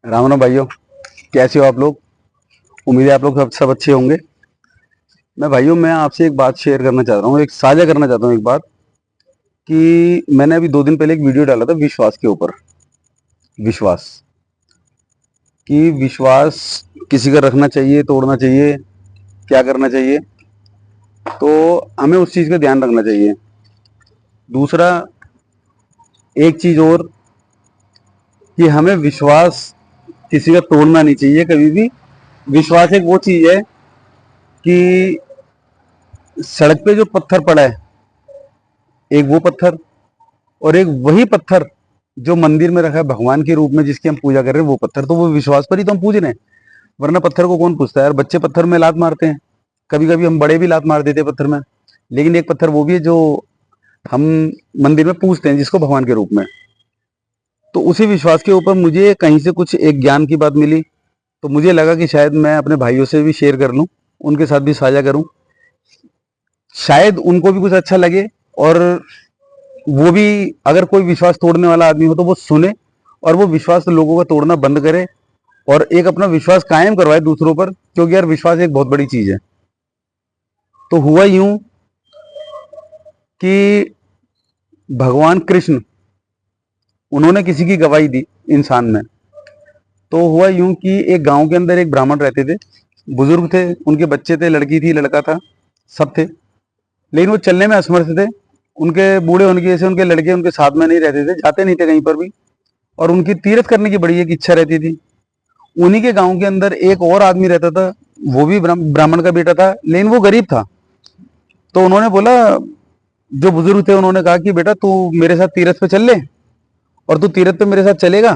राम राम भाइयों। कैसे हो आप लोग? उम्मीद है आप लोग सब अच्छे होंगे। मैं आपसे एक बात शेयर करना चाह रहा हूँ, एक साझा करना चाहता हूँ एक बात कि मैंने अभी 2 दिन पहले एक वीडियो डाला था विश्वास के ऊपर। विश्वास कि विश्वास किसी का रखना चाहिए, तोड़ना चाहिए, क्या करना चाहिए, तो हमें उस चीज़ का ध्यान रखना चाहिए। दूसरा, एक चीज़ और कि हमें विश्वास किसी का तोड़ना नहीं चाहिए कभी भी। विश्वास एक वो चीज़ है कि सड़क पे जो पत्थर पड़ा है, एक वो पत्थर और एक वही पत्थर जो मंदिर में रखा है भगवान के रूप में, जिसकी हम पूजा कर रहे हैं, वो पत्थर, तो वो विश्वास पर ही तो हम पूज रहे हैं। वरना पत्थर को कौन पूछता है यार? बच्चे पत्थर में लात मारते हैं, कभी कभी हम बड़े भी लात मार देते हैं पत्थर में। लेकिन एक पत्थर वो भी है जो हम मंदिर में पूजते हैं, जिसको भगवान के रूप में। तो उसी विश्वास के ऊपर मुझे कहीं से कुछ एक ज्ञान की बात मिली, तो मुझे लगा कि शायद मैं अपने भाइयों से भी शेयर कर लूं, उनके साथ भी साझा करूं, शायद उनको भी कुछ अच्छा लगे। और वो भी, अगर कोई विश्वास तोड़ने वाला आदमी हो तो वो सुने और वो विश्वास लोगों का तोड़ना बंद करे और एक अपना विश्वास कायम करवाए दूसरों पर, क्योंकि यार विश्वास एक बहुत बड़ी चीज है। तो हुआ यूं कि भगवान कृष्ण, उन्होंने किसी की गवाही दी इंसान में। तो हुआ यूं कि एक गांव के अंदर एक ब्राह्मण रहते थे, बुजुर्ग थे, उनके बच्चे थे, लड़की थी, लड़का था, सब थे। लेकिन वो चलने में असमर्थ थे। उनके बूढ़े होने की वजह से उनके लड़के उनके साथ में नहीं रहते थे, जाते नहीं थे कहीं पर भी। और उनकी तीर्थ करने की बड़ी एक इच्छा रहती थी। उन्हीं के गांव के अंदर एक और आदमी रहता था, वो भी ब्राह्मण का बेटा था, लेकिन वो गरीब था। तो उन्होंने बोला, जो बुजुर्ग थे उन्होंने कहा कि बेटा तू मेरे साथ तीर्थ पे चल ले, और तू तीर्थ पे मेरे साथ चलेगा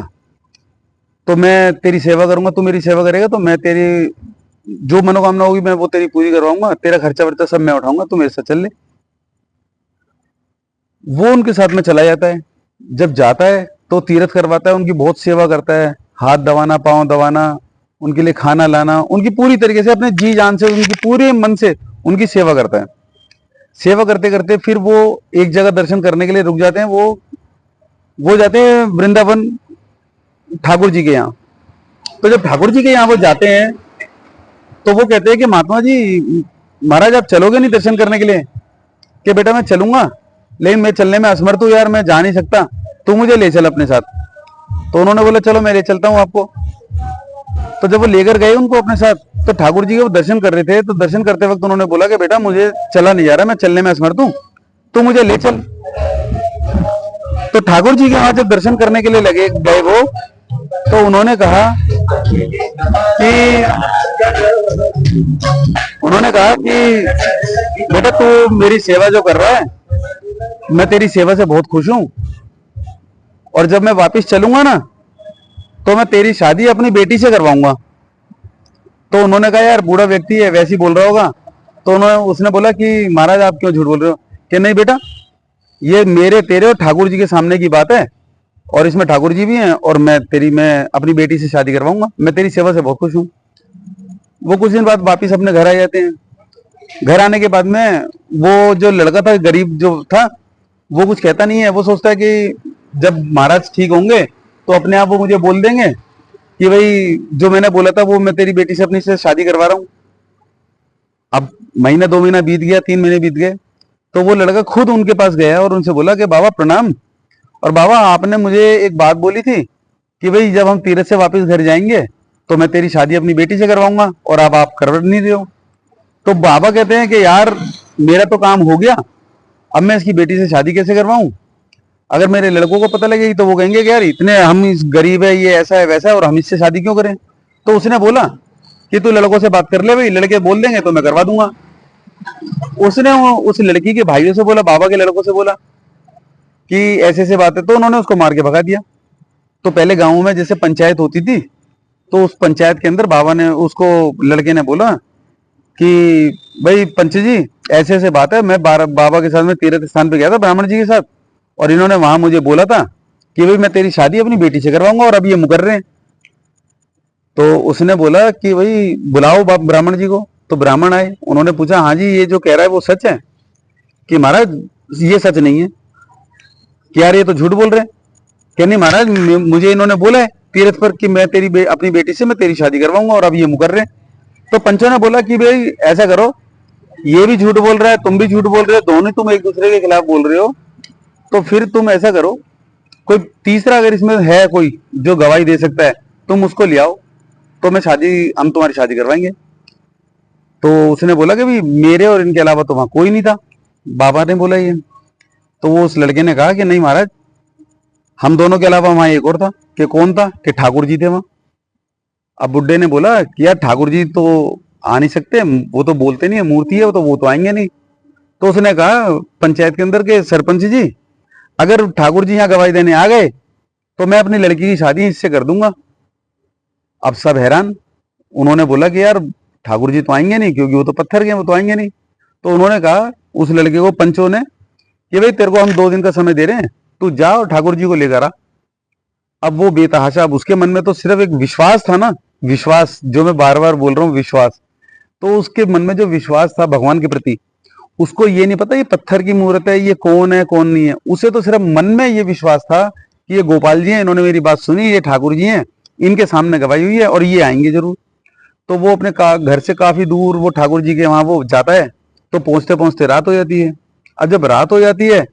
तो मैं तेरी सेवा करूंगा, तू मेरी सेवा करेगा तो मैं तेरी जो मनोकामना होगी मैं वो तेरी पूरी करवाऊंगा, तेरा खर्चा वर्चा सब मैं उठाऊंगा, तू मेरे साथ चल ले। वो उनके साथ में चला जाता है। जब जाता है तो तीर्थ करवाता है, उनकी बहुत सेवा करता है, हाथ दबाना, पांव दबाना, उनके लिए खाना लाना, उनकी पूरी तरीके से अपने जी जान से, उनकी पूरे मन से उनकी सेवा करता है। सेवा करते करते फिर वो एक जगह दर्शन करने के लिए रुक जाते हैं। वो जाते हैं वृंदावन, ठाकुर जी के यहाँ। तो जब ठाकुर जी के यहाँ वो जाते हैं तो वो कहते हैं कि महात्मा जी, महाराज आप चलोगे नहीं दर्शन करने के लिए? कि बेटा मैं चलूंगा, लेकिन मैं चलने में असमर्थ हूँ यार, मैं जा नहीं सकता, तू मुझे ले चल अपने साथ। तो उन्होंने बोला चलो मैं ले चलता हूँ आपको। तो जब वो लेकर गए उनको अपने साथ, तो ठाकुर जी के वो दर्शन कर रहे थे, तो दर्शन करते वक्त उन्होंने बोला कि बेटा मुझे चला नहीं जा रहा, मैं चलने में असमर्थ हूँ, तो मुझे ले चल। तो ठाकुर जी के वहां जब दर्शन करने के लिए लगे गए वो, तो कि उन्होंने कहा कि बेटा तू मेरी सेवा जो कर रहा है, मैं तेरी सेवा से बहुत खुश हूं, और जब मैं वापस चलूंगा ना तो मैं तेरी शादी अपनी बेटी से करवाऊंगा। तो उन्होंने कहा यार बूढ़ा व्यक्ति है, वैसे ही बोल रहा होगा। तो उन्होंने उसने बोला कि महाराज आप क्यों झूठ बोल रहे हो? कि नहीं बेटा, ये मेरे तेरे और ठाकुर जी के सामने की बात है, और इसमें ठाकुर जी भी हैं, और मैं अपनी बेटी से शादी करवाऊंगा, मैं तेरी सेवा से बहुत खुश हूँ। वो कुछ दिन बाद वापिस अपने घर आ जाते हैं। घर आने के बाद में वो जो लड़का था, गरीब जो था, वो कुछ कहता नहीं है। वो सोचता है कि जब महाराज ठीक होंगे तो अपने आप वो मुझे बोल देंगे कि भाई जो मैंने बोला था वो मैं तेरी बेटी से अपनी से शादी करवा रहा हूँ। अब महीना 2 महीना बीत गया, 3 महीने बीत गए। तो वो लड़का खुद उनके पास गया और उनसे बोला कि बाबा प्रणाम, और बाबा आपने मुझे एक बात बोली थी कि भाई जब हम तीरथ से वापस घर जाएंगे तो मैं तेरी शादी अपनी बेटी से करवाऊंगा, और अब आप कर नहीं रहे हो। तो बाबा कहते हैं कि यार मेरा तो काम हो गया, अब मैं इसकी बेटी से शादी कैसे करवाऊं? अगर मेरे लड़कों को पता लगेगी तो वो कहेंगे कि यार इतने हम इस गरीब है, ये ऐसा है वैसा है, और हम इससे शादी क्यों करें? तो उसने बोला कि तू लड़कों से बात कर ले भाई, लड़के बोल देंगे तो मैं करवा दूंगा। उसने उस लड़की के भाइयों से बोला, बाबा के लड़कों से बोला कि ऐसे ऐसे बात है, तो उन्होंने उसको मार के भगा दिया। तो पहले गांव में जैसे पंचायत होती थी, तो उस पंचायत के अंदर बाबा ने उसको, लड़के ने बोला कि भाई पंच जी ऐसे ऐसे बात है, मैं बाबा के साथ में तीर्थ स्थान पे गया था ब्राह्मण जी के साथ, और इन्होंने वहां मुझे बोला था कि भाई मैं तेरी शादी अपनी बेटी से करवाऊंगा, और अब ये मुकर रहे हैं। तो उसने बोला कि भाई बुलाओ ब्राह्मण जी को। तो ब्राह्मण आए, उन्होंने पूछा हाँ जी ये जो कह रहा है वो सच है? कि महाराज ये सच नहीं है। कि यार ये तो झूठ बोल रहे हैं। कि नहीं महाराज मुझे इन्होंने बोला है तीरथ पर कि मैं तेरी अपनी बेटी से मैं तेरी शादी करवाऊंगा, और अब ये मुकर रहे हैं। तो पंचों ने बोला कि भाई ऐसा करो, ये भी झूठ बोल रहा है, तुम भी झूठ बोल रहे हो, दोनों तुम एक दूसरे के खिलाफ बोल रहे हो, तो फिर तुम ऐसा करो, कोई तीसरा अगर इसमें है कोई जो गवाही दे सकता है, तुम उसको ले आओ, तो हम तुम्हारी शादी करवाएंगे। तो उसने बोला कि भाई मेरे और इनके अलावा तो वहां कोई नहीं था, बाबा ने बोला ये। तो वो उस लड़के ने कहा कि नहीं महाराज, हम दोनों के अलावा वहां एक और था। कि कौन था? कि ठाकुर जी थे वहां। अब बुड्ढे ने बोला कि यार ठाकुर जी तो आ नहीं सकते, वो तो बोलते नहीं है, मूर्ति है, वो तो आएंगे नहीं। तो उसने कहा पंचायत के अंदर के सरपंच जी, अगर ठाकुर जी यहाँ गवाही देने आ गए तो मैं अपनी लड़की की शादी इससे कर दूंगा। अब सब हैरान। उन्होंने बोला कि यार ठाकुर जी तो आएंगे नहीं, क्योंकि वो तो पत्थर के, वो तो आएंगे नहीं। तो उन्होंने कहा उस लड़के को, पंचों ने, कि भाई तेरे को हम 2 दिन का समय दे रहे हैं, तू जा और ठाकुर जी को लेकर आ। अब वो बेतहाशा, अब उसके मन में तो सिर्फ एक विश्वास था ना, विश्वास, जो मैं बार बार बोल रहा हूँ, विश्वास। तो उसके मन में जो विश्वास था भगवान के प्रति, उसको ये नहीं पता ये पत्थर की मूर्त है, ये कौन है कौन नहीं है। उसे तो सिर्फ मन में ये विश्वास था कि ये गोपाल जी हैं, इन्होंने मेरी बात सुनी, ये ठाकुर जी हैं, इनके सामने गवाही हुई है और ये आएंगे जरूर। तो वो अपने घर से काफी दूर वो ठाकुर जी के वहां वो जाता है। तो पहुंचते पहुंचते रात हो जाती है। अब जब रात हो जाती है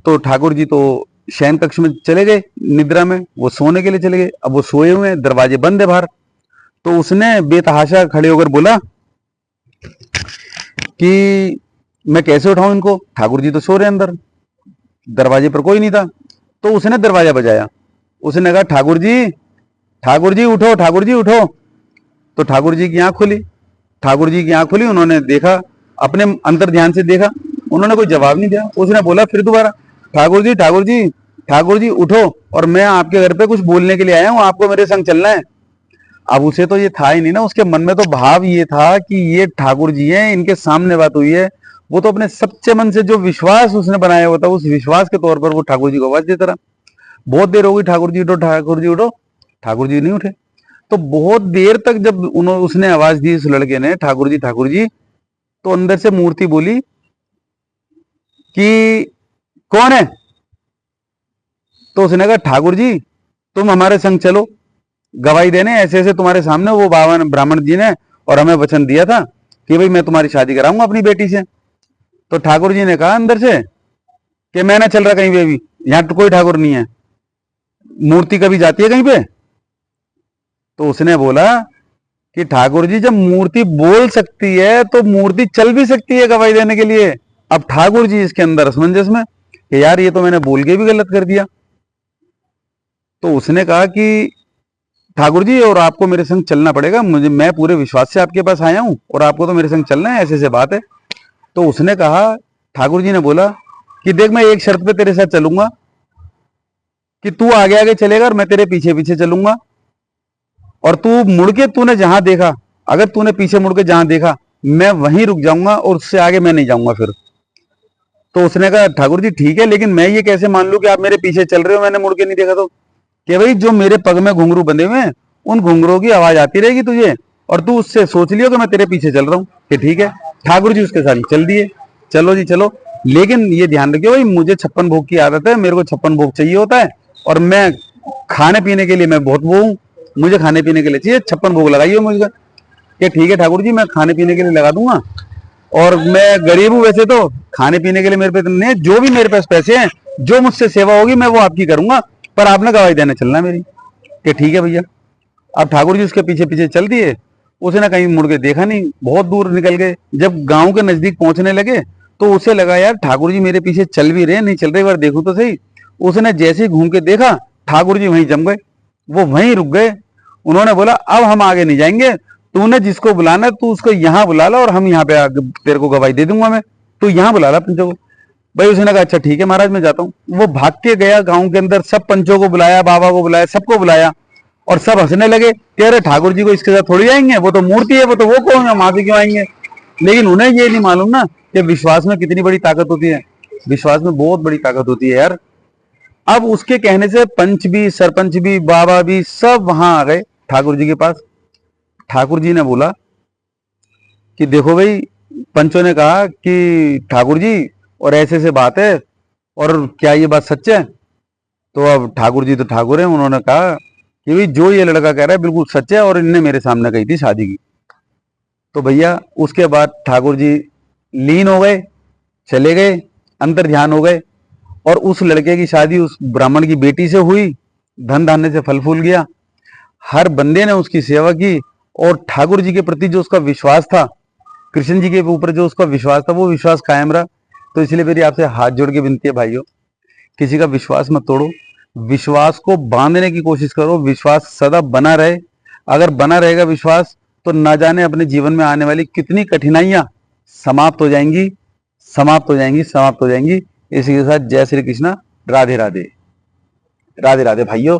तो ठाकुर जी तो शयन कक्ष में चले गए, निद्रा में, वो सोने के लिए चले गए। अब वो सोए हुए हैं, दरवाजे बंद है बाहर। तो उसने बेतहाशा खड़े होकर बोला कि मैं कैसे उठाऊं इनको, ठाकुर जी तो सो रहे हैं अंदर, दरवाजे पर कोई नहीं था। तो उसने दरवाजा बजाया। उसने कहा ठाकुर जी उठो, ठाकुर जी उठो। तो ठाकुर जी की आंख खुली। ठाकुर जी की आंख खुली, उन्होंने देखा, अपने अंतर ध्यान से देखा, उन्होंने कोई जवाब नहीं दिया। उसने बोला फिर दोबारा, ठाकुर जी ठाकुर जी ठाकुर जी उठो, और मैं आपके घर पे कुछ बोलने के लिए आया हूं, आपको मेरे संग चलना है। अब उसे तो ये था ही नहीं ना, उसके मन में तो भाव ये था कि ये ठाकुर जी हैं, इनके सामने बात हुई है। वो तो अपने सच्चे मन से जो विश्वास उसने बनाया हुआ था, उस विश्वास के तौर पर वो ठाकुर जी को आवाज देता रहा। बहुत देर हो गई, ठाकुर जी उठो, ठाकुर जी उठो, ठाकुर जी नहीं उठे। तो बहुत देर तक जब उसने आवाज दी, उस लड़के ने, ठाकुर जी, तो अंदर से मूर्ति बोली कि कौन है? तो उसने कहा ठाकुर जी तुम हमारे संग चलो गवाही देने, ऐसे ऐसे तुम्हारे सामने वो बाबा ब्राह्मण जी ने और हमें वचन दिया था कि भाई मैं तुम्हारी शादी कराऊंगा अपनी बेटी से। तो ठाकुर जी ने कहा अंदर से कि मैं ना चल रहा कहीं पे भी, यहां तो कोई ठाकुर नहीं है, मूर्ति कभी जाती है कहीं पे? तो उसने बोला कि ठाकुर जी जब मूर्ति बोल सकती है तो मूर्ति चल भी सकती है गवाही देने के लिए। अब ठाकुर जी इसके अंदर असमंजस में कि यार ये तो मैंने बोल के भी गलत कर दिया। तो उसने कहा कि ठाकुर जी और आपको मेरे संग चलना पड़ेगा, मैं पूरे विश्वास से आपके पास आया हूं और आपको तो मेरे संग चलना है, ऐसे ऐसे बात है। तो उसने कहा, ठाकुर जी ने बोला कि देख मैं एक शर्त पे तेरे साथ चलूंगा कि तू आगे आगे चलेगा और मैं तेरे पीछे पीछे चलूंगा, और तू मुड़ के तूने जहां देखा, अगर तूने पीछे मुड़ के जहां देखा मैं वहीं रुक जाऊंगा और उससे आगे मैं नहीं जाऊंगा फिर। तो उसने कहा ठाकुर जी ठीक है, लेकिन मैं ये कैसे मान लूं कि आप मेरे पीछे चल रहे हो, मैंने मुड़ के नहीं देखा? तो कि भाई जो मेरे पग में घुंघरू बंधे हुए हैं उन घुंघरों की आवाज आती रहेगी तुझे, और तू उससे सोच लियो कि मैं तेरे पीछे चल रहा हूँ। कि ठीक है। ठाकुर जी उसके साथ चल दिए, चलो जी चलो, लेकिन ये ध्यान रखियो भाई मुझे 56 भोग की आदत है, मेरे को 56 भोग चाहिए होता है, और मैं खाने पीने के लिए मैं बहुत वो हूँ, मुझे खाने पीने के लिए चाहिए, 56 भोग लगाइए मुझे। कि ठीक है ठाकुर जी मैं खाने पीने के लिए लगा दूंगा, और मैं गरीब हूँ वैसे तो, खाने पीने के लिए मेरे पे नहीं है, जो भी मेरे पास पैसे हैं, जो मुझसे सेवा होगी मैं वो आपकी करूंगा, पर आपने गवाही देने चलना मेरी। कि ठीक है भैया। अब ठाकुर जी उसके पीछे पीछे चल दिए। उसने कहीं मुड़ के देखा नहीं, बहुत दूर निकल गए। जब गांव के नजदीक पहुंचने लगे तो उसे लगा यार ठाकुर जी मेरे पीछे चल भी रहे, नहीं चल रहे, बार देखूं तो सही। उसने जैसे ही घूम के देखा, ठाकुर जी वहीं जम गए, वो वहीं रुक गए। उन्होंने बोला अब हम आगे नहीं जाएंगे, तूने जिसको बुलाना है तू उसको यहाँ बुला ला, और हम यहाँ पे आगे तेरे को गवाही दे दूंगा मैं, तू यहाँ बुला ला पंचों को। भाई उसने कहा अच्छा ठीक है महाराज मैं जाता हूँ। वो भाग के गया गांव के अंदर, सब पंचों को बुलाया, बाबा को बुलाया, सबको बुलाया, और सब हंसने लगे कि अरे ठाकुर जी को इसके साथ थोड़ी आएंगे, वो तो मूर्ति है, वो तो वो कौन है, वहां से क्यों आएंगे? लेकिन उन्हें ये नहीं मालूम ना कि विश्वास में कितनी बड़ी ताकत होती है। विश्वास में बहुत बड़ी ताकत होती है यार। अब उसके कहने से पंच भी, सरपंच भी, बाबा भी सब वहां आ गए ठाकुर जी के पास। ठाकुर जी ने बोला कि देखो भाई, पंचों ने कहा कि ठाकुर जी और ऐसे ऐसे बात है, और क्या ये बात सच है? तो अब ठाकुर जी तो ठाकुर है, उन्होंने कहा कि भाई जो ये लड़का कह रहा है बिल्कुल सच है, और इनने मेरे सामने कही थी शादी की। तो भैया उसके बाद ठाकुर जी लीन हो गए, चले गए, अंतर ध्यान हो गए, और उस लड़के की शादी उस ब्राह्मण की बेटी से हुई, धन धान्य से फल फूल गया। हर बंदे ने उसकी सेवा की, और ठाकुर जी के प्रति जो उसका विश्वास था, कृष्ण जी के ऊपर जो उसका विश्वास था, वो विश्वास कायम रहा। तो इसलिए मेरी आपसे हाथ जोड़ के विनती है भाइयों, किसी का विश्वास मत तोड़ो, विश्वास को बांधने की कोशिश करो, विश्वास सदा बना रहे। अगर बना रहेगा विश्वास, तो ना जाने अपने जीवन में आने वाली कितनी कठिनाइयां समाप्त हो जाएंगी, समाप्त हो जाएंगी, समाप्त हो जाएंगी। इसी के साथ जय श्री कृष्णा, राधे राधे, राधे राधे भाइयों।